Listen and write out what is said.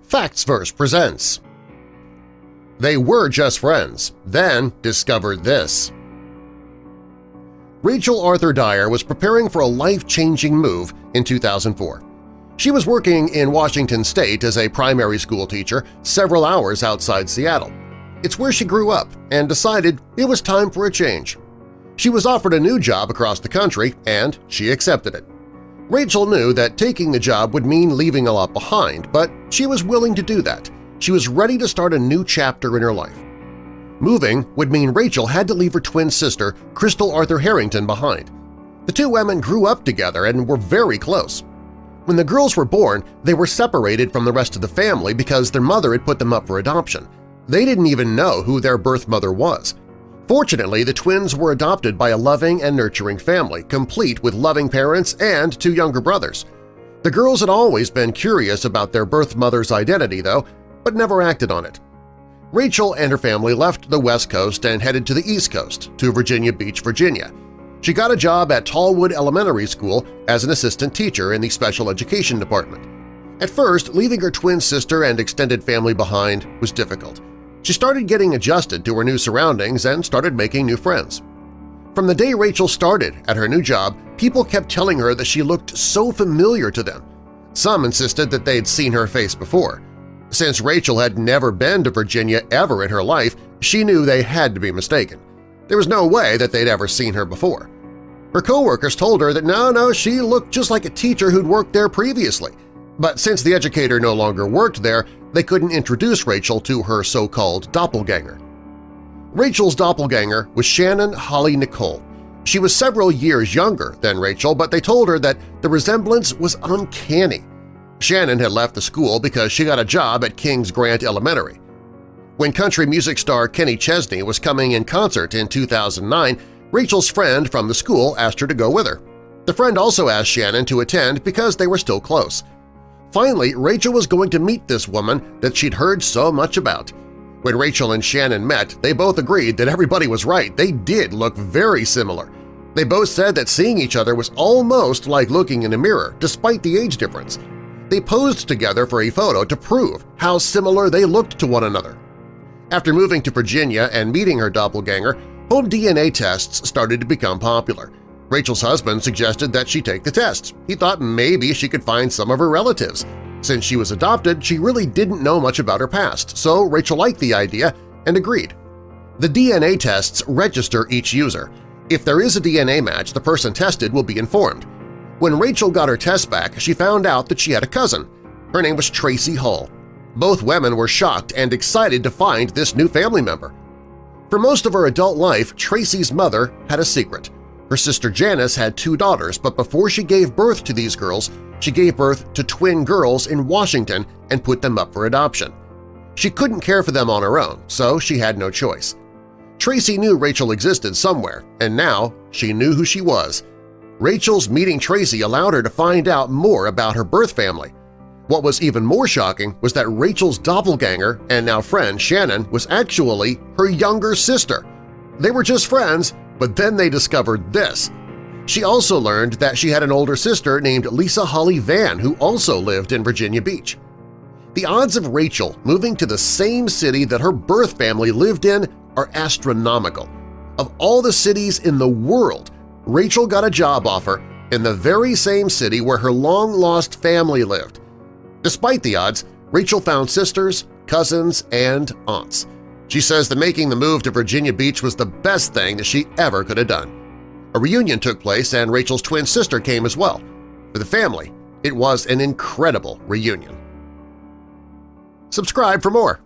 Factsverse presents They Were Just Friends, Then Discovered This. Rachel Arthur Dyer was preparing for a life-changing move in 2004. She was working in Washington State as a primary school teacher several hours outside Seattle. It's where she grew up and decided it was time for a change. She was offered a new job across the country, and she accepted it. Rachel knew that taking the job would mean leaving a lot behind, but she was willing to do that. She was ready to start a new chapter in her life. Moving would mean Rachel had to leave her twin sister, Crystal Arthur Harrington, behind. The two women grew up together and were very close. When the girls were born, they were separated from the rest of the family because their mother had put them up for adoption. They didn't even know who their birth mother was. Fortunately, the twins were adopted by a loving and nurturing family, complete with loving parents and two younger brothers. The girls had always been curious about their birth mother's identity, though, but never acted on it. Rachel and her family left the West Coast and headed to the East Coast, to Virginia Beach, Virginia. She got a job at Tallwood Elementary School as an assistant teacher in the special education department. At first, leaving her twin sister and extended family behind was difficult. She started getting adjusted to her new surroundings and started making new friends. From the day Rachel started at her new job, people kept telling her that she looked so familiar to them. Some insisted that they'd seen her face before. Since Rachel had never been to Virginia ever in her life, she knew they had to be mistaken. There was no way that they'd ever seen her before. Her coworkers told her that no, she looked just like a teacher who'd worked there previously. But since the educator no longer worked there, they couldn't introduce Rachel to her so-called doppelganger. Rachel's doppelganger was Shannon Holly Nicole. She was several years younger than Rachel, but they told her that the resemblance was uncanny. Shannon had left the school because she got a job at Kings Grant Elementary. When country music star Kenny Chesney was coming in concert in 2009, Rachel's friend from the school asked her to go with her. The friend also asked Shannon to attend because they were still close. Finally, Rachel was going to meet this woman that she'd heard so much about. When Rachel and Shannon met, they both agreed that everybody was right. They did look very similar. They both said that seeing each other was almost like looking in a mirror, despite the age difference. They posed together for a photo to prove how similar they looked to one another. After moving to Virginia and meeting her doppelganger, home DNA tests started to become popular. Rachel's husband suggested that she take the tests. He thought maybe she could find some of her relatives. Since she was adopted, she really didn't know much about her past, so Rachel liked the idea and agreed. The DNA tests register each user. If there is a DNA match, the person tested will be informed. When Rachel got her test back, she found out that she had a cousin. Her name was Tracy Hull. Both women were shocked and excited to find this new family member. For most of her adult life, Tracy's mother had a secret. Her sister Janice had two daughters, but before she gave birth to these girls, she gave birth to twin girls in Washington and put them up for adoption. She couldn't care for them on her own, so she had no choice. Tracy knew Rachel existed somewhere, and now she knew who she was. Rachel's meeting Tracy allowed her to find out more about her birth family. What was even more shocking was that Rachel's doppelganger and now friend Shannon was actually her younger sister. They were just friends, but then they discovered this. She also learned that she had an older sister named Lisa Holly Van who also lived in Virginia Beach. The odds of Rachel moving to the same city that her birth family lived in are astronomical. Of all the cities in the world, Rachel got a job offer in the very same city where her long-lost family lived. Despite the odds, Rachel found sisters, cousins, and aunts. She says that making the move to Virginia Beach was the best thing that she ever could have done. A reunion took place and Rachel's twin sister came as well. For the family, it was an incredible reunion. Subscribe for more.